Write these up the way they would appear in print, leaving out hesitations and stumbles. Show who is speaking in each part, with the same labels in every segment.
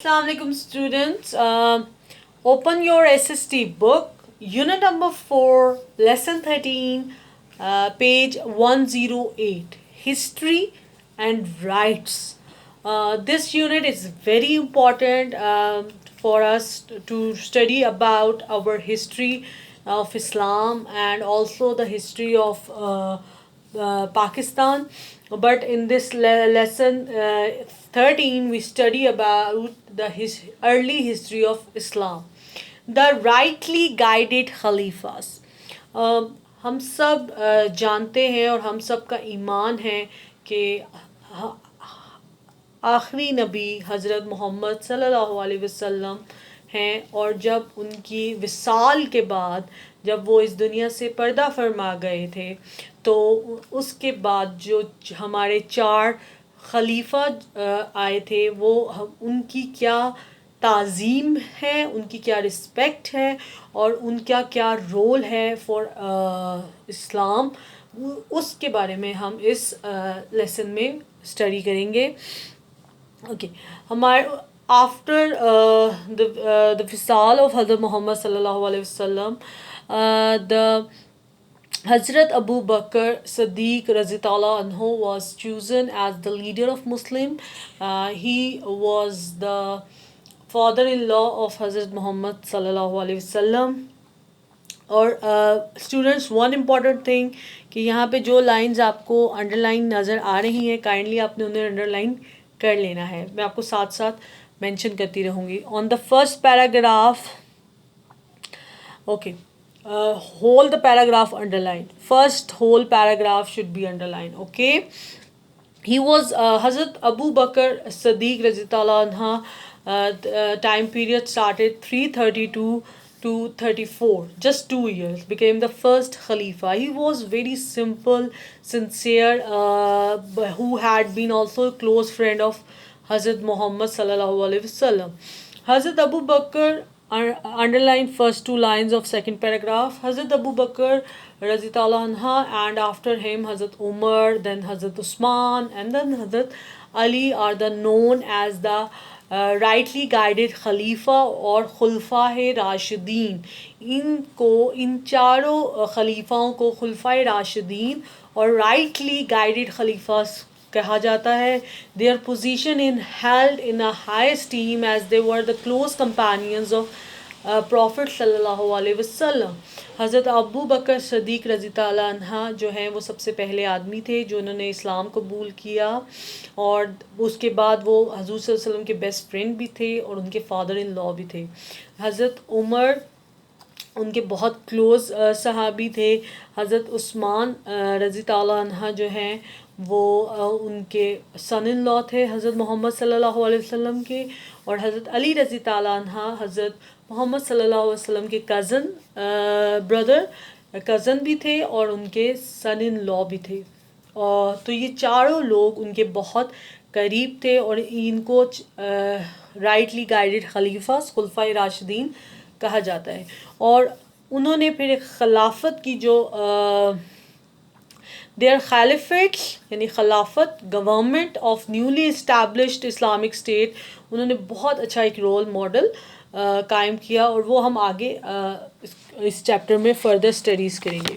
Speaker 1: Assalamualaikum students. Open your SST book, unit number 4, lesson 13, page 108, history and rights. This unit is very important for us to study about our history of Islam and also the history of Pakistan. But in this lesson 13, we study about the early history of Islam. The rightly guided Khalifas. हम सब जानते हैं और हम सब का ईमान है कि आखिरी नबी हज़रत मोहम्मद सल्लल्लाहु अलैहि वसल्लम हैं, और जब उनकी विसाल के बाद जब वो इस दुनिया से पर्दा फरमा गए थे, तो उसके बाद जो हमारे 4 खलीफा आए थे, वो उनकी क्या ताज़ीम है, उनकी क्या रिस्पेक्ट है और उनका क्या रोल है फॉर इस्लाम, उसके बारे में हम इस लेसन में स्टडी करेंगे. ओके, हमारे आफ्टर द फिसाल ऑफ हज़रत मोहम्मद सल्लल्लाहु अलैहि वसल्लम, the Hazrat Abu Bakr Siddiq Razitullah Anhu was chosen as the leader of Muslim. He was the father-in-law of Hazrat Muhammad sallallahu alaihi wasallam. और स्टूडेंट्स, वन इम्पॉर्टेंट थिंग कि यहाँ पे जो lines आपको अंडरलाइन नज़र आ रही हैं, काइंडली आपने उन्हें अंडरलाइन कर लेना है. मैं आपको साथ साथ मेंशन करती रहूँगी. On the first paragraph, okay, hold the paragraph underlined. First whole paragraph should be underlined. Okay, he was Hazrat Abu Bakr Siddiq Razitullah Anha. Time period started 332 to 34, just 2 years, became the first Khalifa. He was very simple, sincere, who had been also a close friend of Hazrat Muhammad sallallahu alaihi wasallam. Hazrat Abu Bakr, underline first 2 lines of second paragraph. Hazrat Abu Bakr Razitullah Anha, and after him Hazrat Umar, then Hazrat Usman, and then Hazrat Ali are the known as the rightly guided Khalifa और खुलफा राशिदीन. इनको, इन चारों खलीफाओं को खुलफा राशिदीन और rightly guided Khalifas कहा जाता है. Their position in held in a high esteem as they were the close companions of Prophet सल्लल्लाहु अलैहि वसल्लम. हज़रत अबू बकर सदीक रज़ी ताला अन्हा जो हैं, वो सबसे पहले आदमी थे जो उन्होंने इस्लाम कबूल किया, और उसके बाद वो हज़ूर सल्लल्लाहु अलैहि वसल्लम के बेस्ट फ्रेंड भी थे और उनके फादर इन लॉ भी थे. हज़रत उमर उनके बहुत क्लोज़ सहाबी थे. हज़रत उस्मान रज़ी ताला अन्हा जो हैं, वो उनके सन इन लॉ थे हज़रत मोहम्मद सल्लल्लाहु अलैहि वसल्लम के. और हज़रत अली रज़ी ताला अन्हा हज़रत मोहम्मद सल्लल्लाहु अलैहि वसल्लम के कज़न भी थे और उनके सन इन लॉ भी थे. और तो ये चारों लोग उनके बहुत करीब थे और इनको राइटली गाइडेड खलीफा खुलफा राशिदीन कहा जाता है. और उन्होंने फिर खिलाफत की जो देयर खलीफेट्स यानी खिलाफत government of newly established Islamic state, उन्होंने बहुत अच्छा एक रोल मॉडल कायम किया, और वो हम आगे इस चैप्टर में फर्दर स्टडीज़ करेंगे.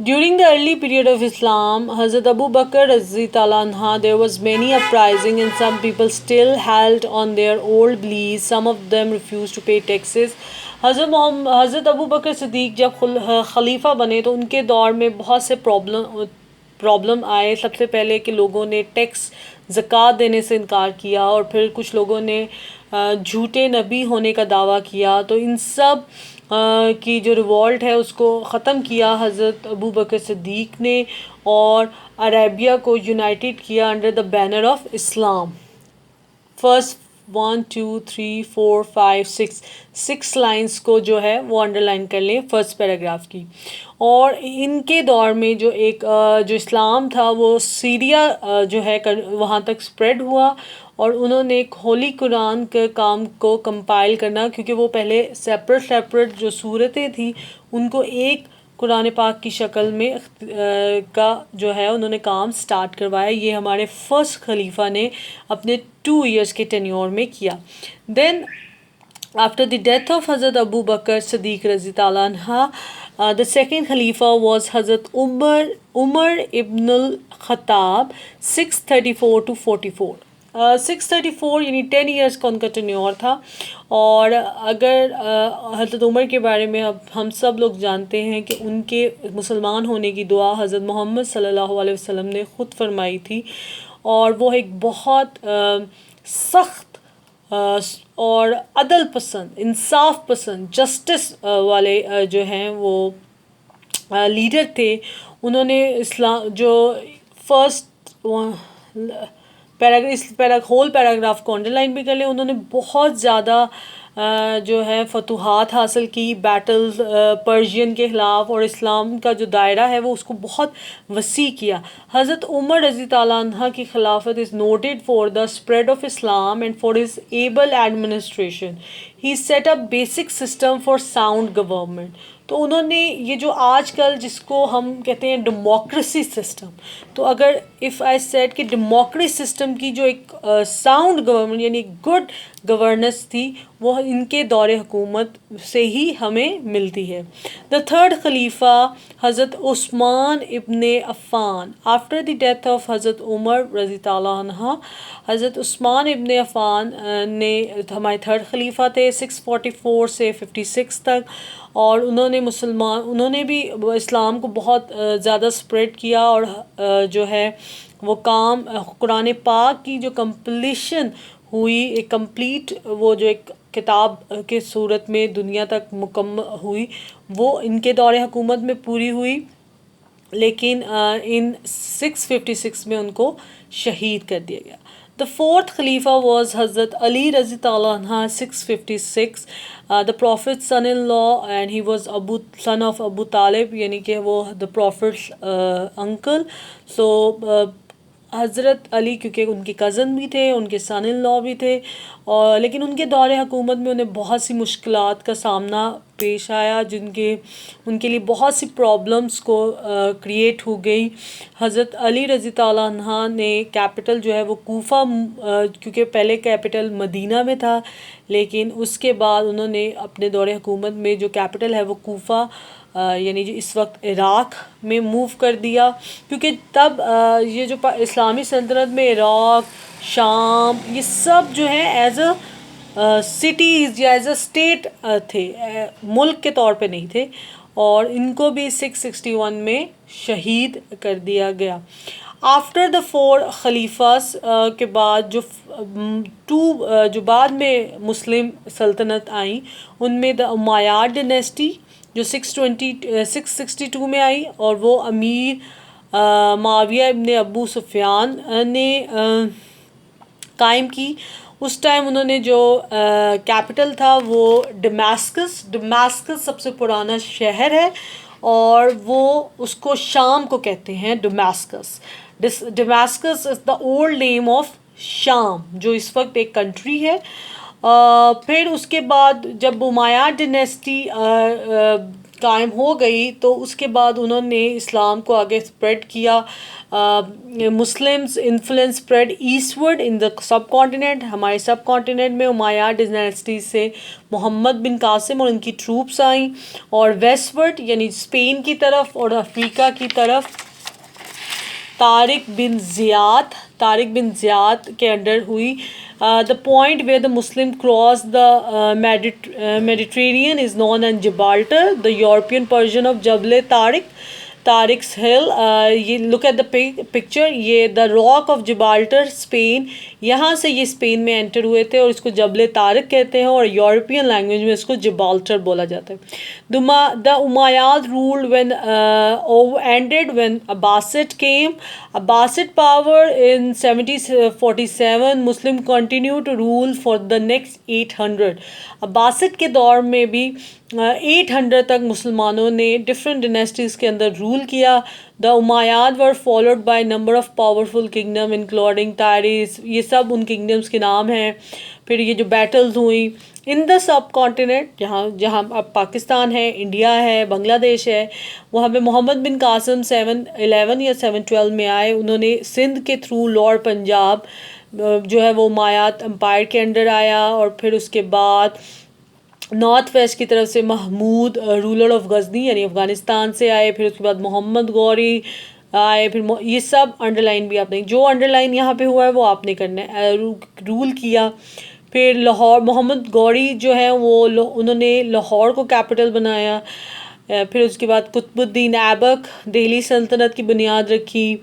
Speaker 1: During the early period of Islam, Hazrat Abu Bakr Razitullah Anha, there was many uprising and some people still held on their old beliefs. Some of them refused to pay taxes. हज़रत Abu बकर सिद्दीक जब खलीफा बने तो उनके दौर में बहुत से problem आए. सबसे पहले कि लोगों ने टैक्स ज़कात देने से इनकार किया, और फिर कुछ लोगों ने झूठे नबी होने का दावा किया. तो इन सब की जो रिवॉल्ट है उसको ख़त्म किया हज़रत अबू बकर सिद्दीक ने, और अरेबिया को यूनाइटेड किया under the banner of Islam. First 1 2 3 4 5 6 lines को जो है वो अंडरलाइन कर लें फर्स्ट पैराग्राफ की. और इनके दौर में जो एक जो इस्लाम था वो सीरिया जो है वहाँ तक स्प्रेड हुआ, और उन्होंने एक होली कुरान के काम को कंपाइल करना, क्योंकि वो पहले सेपरेट जो सूरतें थी उनको एक कुरान पाक की शक्ल में का जो है उन्होंने काम स्टार्ट करवाया। ये हमारे फर्स्ट खलीफा ने अपने 2 ईयर्स के टेन्योर में किया। Then after the death of Hazrat Abu Bakr Siddiq Razi Ta'ala anha, the second Khalifa was Hazrat Umar ibn al-Khattab 634 to 44। 634 यानी 10 ईयर्स का उनका टेन्योर था। और अगर हज़रत उमर के बारे में अब हम सब लोग जानते हैं कि उनके मुसलमान होने की दुआ हज़रत मोहम्मद सल्लल्लाहु अलैहि वसल्लम ने ख़ुद फरमाई थी। और वो एक बहुत सख्त और अदल पसंद, इंसाफ पसंद, जस्टिस वाले जो हैं वो लीडर थे। उन्होंने इस्लाम जो फर्स्ट होल पैराग्राफ को अंडरलाइन भी कर लें, उन्होंने बहुत ज़्यादा जो है फतूहात हासिल की, बैटल्स पर्शियन के ख़िलाफ़, और इस्लाम का जो दायरा है वो उसको बहुत वसी किया। हज़रत उमर रज़ी ताला अन्हा की खिलाफत is noted for the spread of Islam and for his able administration. He set up basic system for sound government. तो उन्होंने ये जो आजकल जिसको हम कहते हैं डेमोक्रेसी सिस्टम, तो अगर इफ़ आई सेड कि डेमोक्रेसी सिस्टम की जो एक साउंड गवर्नमेंट यानी गुड गवर्नेंस थी, वो इनके दौरे हुकूमत से ही हमें मिलती है। द थर्ड खलीफा हज़रत उस्मान इब्ने Affan. After the death of हज़रत उमर रज़ी ताला अन्हा, हज़रत उस्मान इब्ने अफ़ान ने हमारे थर्ड खलीफा थे 644 से 56 तक। और उन्होंने भी इस्लाम को बहुत ज़्यादा स्प्रेड किया। और जो है वो काम कुरान पाक की जो कंप्लीशन हुई, एक कंप्लीट वो जो एक किताब के सूरत में दुनिया तक मुकम्मल हुई, वो इनके दौरे हुकूमत में पूरी हुई। लेकिन इन 656 में उनको शहीद कर दिया गया। The fourth Khalifa was Hazrat Ali Razi Ta'ala anha 656, the Prophet's son-in-law, and he was son of Abu Talib, यानी कि वो the Prophet's uncle. So हज़रत अली क्योंकि उनके कज़न भी थे, उनके सन इन लॉ भी थे, और लेकिन उनके दौरे हुकूमत में उन्हें बहुत सी मुश्किलात का सामना पेश आया, उनके लिए बहुत सी प्रॉब्लम्स को क्रिएट हो गई। हज़रत अली रज़ी ताला अन्हा ने कैपिटल जो है वो कूफ़ा, क्योंकि पहले कैपिटल मदीना में था, लेकिन उसके बाद उन्होंने अपने दौरे हुकूमत में जो कैपिटल है वो कूफ़ा यानी जो इस वक्त इराक़ में मूव कर दिया। क्योंकि तब ये जो इस्लामी सल्तनत में इराक़, शाम, ये सब जो है एज अ सिटीज़ या एज अ स्टेट थे, मुल्क के तौर पे नहीं थे। और इनको भी 661 में शहीद कर दिया गया। आफ्टर द 4 खलीफास के बाद जो बाद में मुस्लिम सल्तनत आई, उनमें द उमय्याद डायनेस्टी जो 662 में आई, और वो अमीर माविया इब्ने अबू सुफियान ने कायम की। उस टाइम उन्होंने जो कैपिटल था वो डमास्कस सबसे पुराना शहर है, और वो उसको शाम को कहते हैं Damascus. Damascus is the old name of शाम, जो इस वक्त एक कंट्री है। फिर उसके बाद जब उमय्याद डायनेस्टी कायम हो गई, तो उसके बाद उन्होंने इस्लाम को आगे स्प्रेड किया। Muslims influence spread eastward in the sub continent. हमारे सब कॉन्टिनेंट में उमय्याद डायनेस्टी से मोहम्मद बिन कासिम और उनकी ट्रूप्स आई, और वेस्टवर्ड यानी स्पेन की तरफ और अफ्रीका की तरफ तारिक बिन ज़ियाद के अंडर हुई। The point where the Muslim crossed the Mediterranean is known as Gibraltar, the European version of Jabal Tariq's Hill। ये look at the picture, ये the rock of Gibraltar, Spain, यहाँ से ये Spain में enter हुए थे, और इसको जबल तारिक कहते हैं, और यूरोपियन लैंग्वेज में इसको जिब्राल्टर बोला जाता है। The Umayyad ruled when ended when Abbasid came. Abbasid power in 747, Muslim continued to rule for the next 800। Abbasid के दौर में भी 800 तक मुसलमानों ने डिफरेंट डिनेस्टीज़ के अंदर रूल किया. The Umayyad were followed by number of powerful kingdom including तारिस. ये सब उन किंगडम्स के नाम हैं. फिर ये जो बैटल्स हुई इन द सब कॉन्टिनेंट, जहाँ जहाँ अब पाकिस्तान है, इंडिया है, बांग्लादेश है, वहाँ पे मोहम्मद बिन कासिम 711 या 712 में आए. उन्होंने सिंध के थ्रू लॉर्ड पंजाब जो है वो उमायाद एम्पायर के अंडर आया. और फिर उसके बाद नॉर्थ वेस्ट की तरफ से महमूद रूलर ऑफ गजनी यानी अफ़गानिस्तान से आए. फिर उसके बाद मोहम्मद गौरी आए. फिर ये सब अंडरलाइन भी आपने, जो अंडरलाइन यहाँ पे हुआ है वो आपने करना है. रूल किया. फिर लाहौर, मोहम्मद गौरी जो है वो उन्होंने लाहौर को कैपिटल बनाया. फिर उसके बाद कुतुबुद्दीन ऐबक दिल्ली सल्तनत की बुनियाद रखी.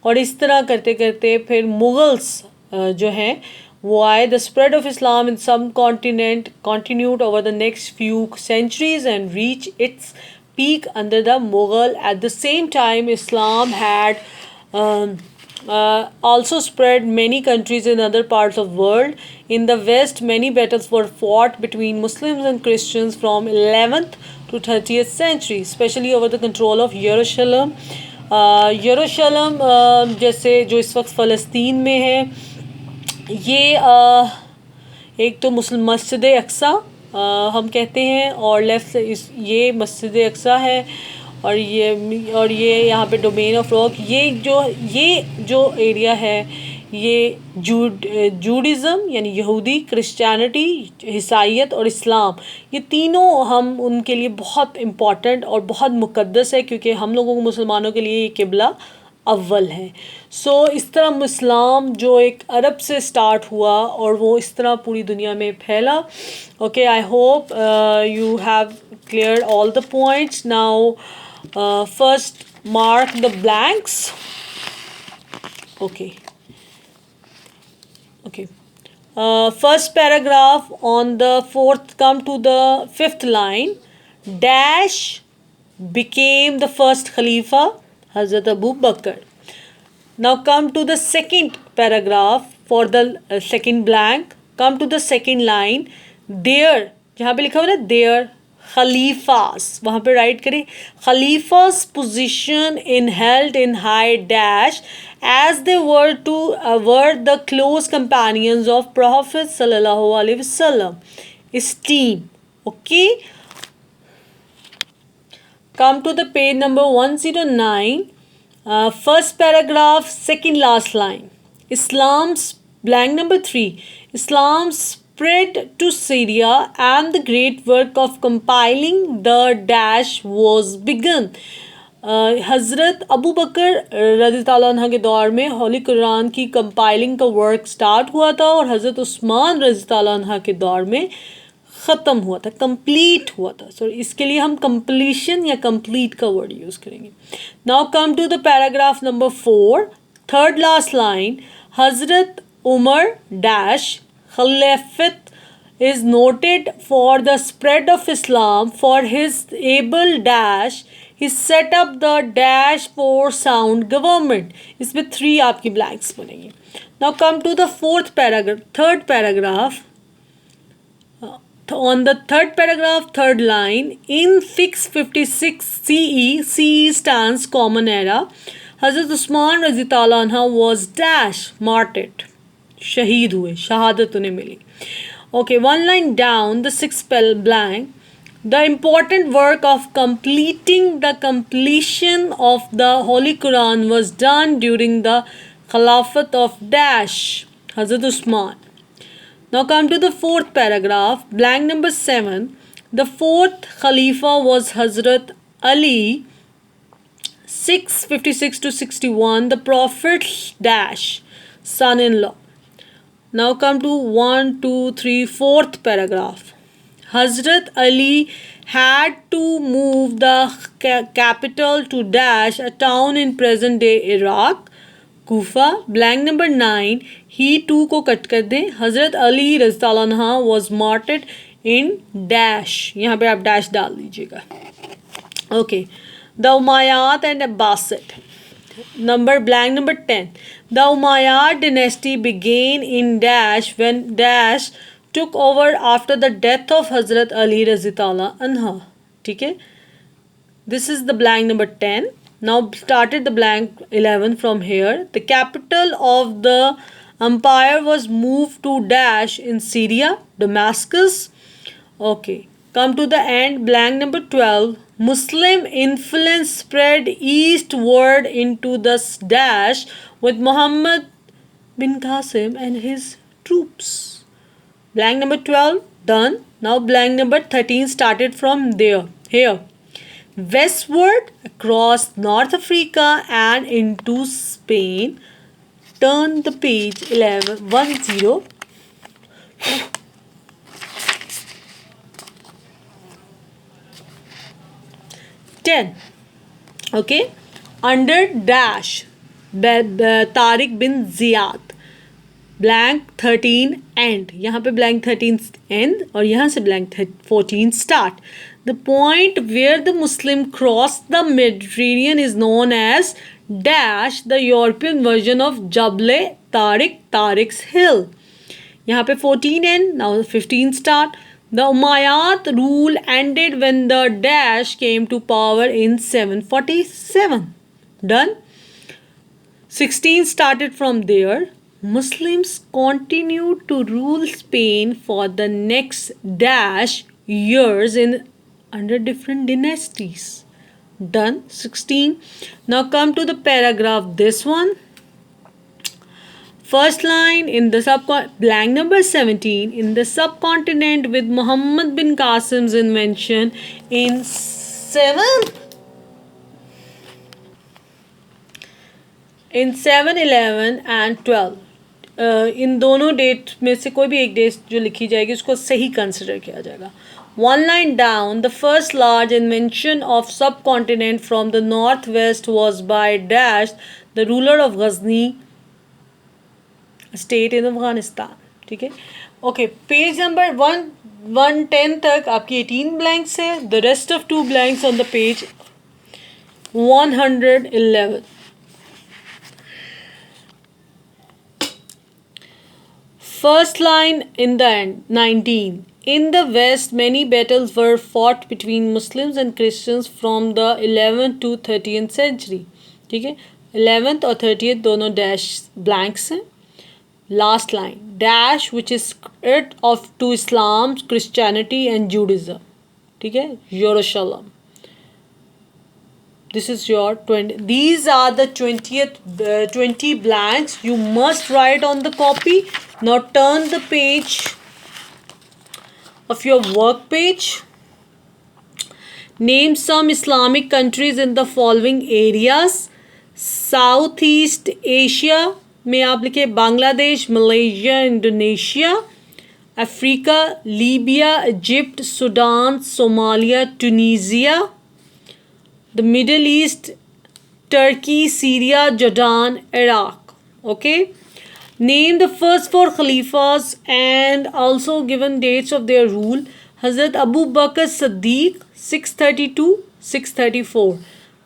Speaker 1: और इस तरह करते करते फिर मुग़ल्स जो हैं वो आए. The spread of Islam in subcontinent continued over the next few centuries and reached its peak under the Mughal. At the same time, Islam had also spread many countries in other parts of the world. In the West, many battles were fought between Muslims and Christians from 11th to 30th century, especially over the control of Jerusalem. यरूशलम जैसे जो इस वक्त फ़लस्तीन में है, ये एक तो मुस्लिम मस्जिद अक्सा हम कहते हैं, और लेफ्ट से ये मस्जिद अक्सा है. और ये यहाँ पे डोमेन ऑफ रॉक, ये जो एरिया है ये जूडिज़म यानी यहूदी, क्रिश्चियनिटी, ईसाईयत और इस्लाम, ये तीनों हम उनके लिए बहुत इम्पॉर्टेंट और बहुत मुक़द्दस है, क्योंकि हम लोगों को मुसलमानों के लिए ये किबला अव्वल है. सो इस तरह इस्लाम जो एक अरब से स्टार्ट हुआ और वो इस तरह पूरी दुनिया में फैला. Okay, I hope you have clear all the points. Now first mark the blanks. Okay. First paragraph on the fourth, come to the fifth line. Dash became the first Khalifa, Hazrat Abu Bakr. Now come to the second paragraph for the second blank. Come to the second line. There, जहाँ पे लिखा हुआ ना there, Khalifas, वहाँ पे right करें. Khalifas position in held in high dash as they were the close companions of Prophet sallallahu alaihi wasallam. Esteem. Okay. Come to the page number 109. First paragraph, second last line. Islam's blank number 3. Islam spread to Syria and the great work of compiling the dash was begun. हज़रत Abu बकर रज़ी ताला अन्हा के दौर में होली कुरान की compiling का work start हुआ था, और हज़रत उस्मान रज़ी ताला अन्हा के दौर में ख़त्म हुआ था, कंप्लीट हुआ था. सो इसके लिए हम कंप्लीशन या कंप्लीट का वर्ड यूज़ करेंगे. Now come to the paragraph number 4, third last line. Hazrat Umar dash खिलाफत is noted for the spread of Islam. For his able dash, he set up the dash for sound government. इसमें 3 आपकी blanks बनेंगी. Now come to the fourth paragraph, third paragraph. On the third paragraph, third line, in 656 CE stands common era. Hazrat Usman Razi Ta'ala Anha was dash martyred, शहीद हुए, शहादत उन्हें मिली. Okay, one line down, the sixth blank. The important work of completing the completion of the Holy Quran was done during the Khilafat of Dash, Hazrat Usman. Now come to the fourth paragraph, blank number 7. The fourth Khalifa was Hazrat Ali, 656 to 61, the Prophet's dash, son-in-law. Now come to 1, 2, 3, fourth paragraph. Hazrat Ali had to move the capital to Dash, a town in present day Iraq, Kufa. Blank number 9. He too को cut कर दें. Hazrat Ali रज़ी ताला अन्हा was martyred in Dash. यहाँ पे आप dash डाल दीजिएगा. Okay. The Umayyad and Abbasid. Blank number 10. The Umayyad dynasty began in Dash when Dash took over after the death of Hazrat Ali Razitala Anha. ठीक है, this is the blank number 10. Now started the blank 11 from here. The capital of the empire was moved to dash in Syria, Damascus. Okay, come to the end, blank number 12. Muslim influence spread eastward into the dash with Muhammad bin Qasim and his troops. Blank number 12 done. Now blank number 13 started from there. Here, westward across North Africa and into Spain. Turn the page 11 10. 10. Okay, under dash Tariq bin Ziyad, blank 13 end, यहाँ पे blank 13 end और यहाँ से blank 14 start. The point where the Muslim cross the Mediterranean is known as dash, the European version of Jabal Tariq, Tariq's hill. यहाँ पे 14 end, now 15 start. The Umayyad rule ended when the dash came to power in 747. Done. 16 started from there. Muslims continued to rule Spain for the next dash years in under different dynasties. Done. 16. Now come to the paragraph. This one. First line in the blank number 17, in the subcontinent with Muhammad bin Qasim's invention in 711 and 12. इन दोनों date में से कोई भी एक date जो लिखी जाएगी उसको सही कंसिडर किया जाएगा. One line down, the first large invention of subcontinent from the northwest was by dash, the ruler of Ghazni state in Afghanistan. ठीक है, ओके. पेज नंबर 110 तक आपकी 18 ब्लैंक्स है. The rest of 2 blanks on the page 111. First line in the end, 19. In the west, many battles were fought between Muslims and Christians from the 11th to 30th century. ठीक है, 11th और 30th दोनों dash blanks हैं. Last line, dash which is it of to Islam, Christianity and Judaism. ठीक है, Jerusalem. This is your 20. These are the 20 blanks you must write on the copy. Now turn the page of your work page. Name some Islamic countries in the following areas. Southeast Asia में आप लिखे Bangladesh, Malaysia, Indonesia. Africa, Libya, Egypt, Sudan, Somalia, Tunisia. The middle east, Turkey, Syria, Jordan, Iraq. Okay, name the first 4 खलीफास and also given dates of their rule. हज़रत Abu Bakr Siddique 632 634.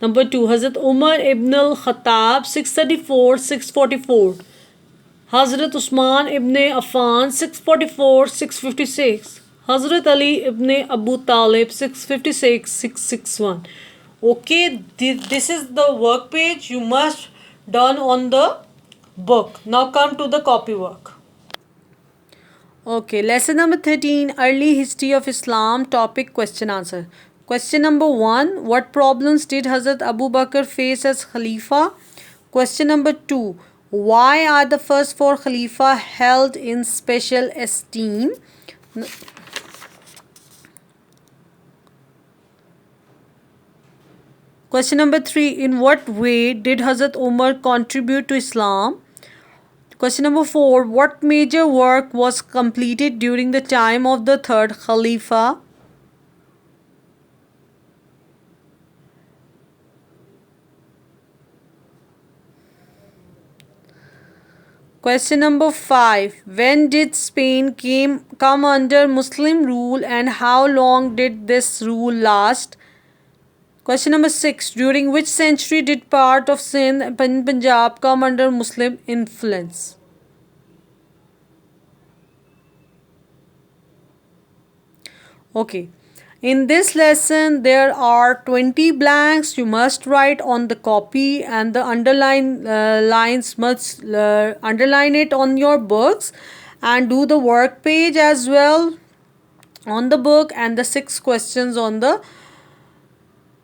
Speaker 1: Number 2, Hazrat Umar ibn al-Khattab 634 644. Hazrat Usman ibn Affan 644 656. Hazrat Ali ibn Abu Talib 656 661. Okay, this is the work page you must done on the book. Now come to the copy work. Okay, lesson number 13, early history of Islam, topic question answer. Question number 1, what problems did Hazrat Abu Bakr face as Khalifa? Question number 2, why are the first 4 Khalifa held in special esteem? Question number 3, in what way did Hazrat Umar contribute to Islam? Question number 4, what major work was completed during the time of the 3rd Khalifa? Question number 5. When did Spain come under Muslim rule and how long did this rule last? Question number 6. During which century did part of Sindh and Punjab come under Muslim influence? Okay. In this lesson, there are 20 blanks you must write on the copy, and the underline lines must underline it on your books, and do the work page as well on the book, and the 6 questions on the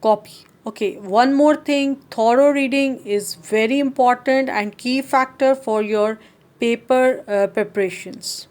Speaker 1: copy. Okay, one more thing, thorough reading is very important and key factor for your paper preparations.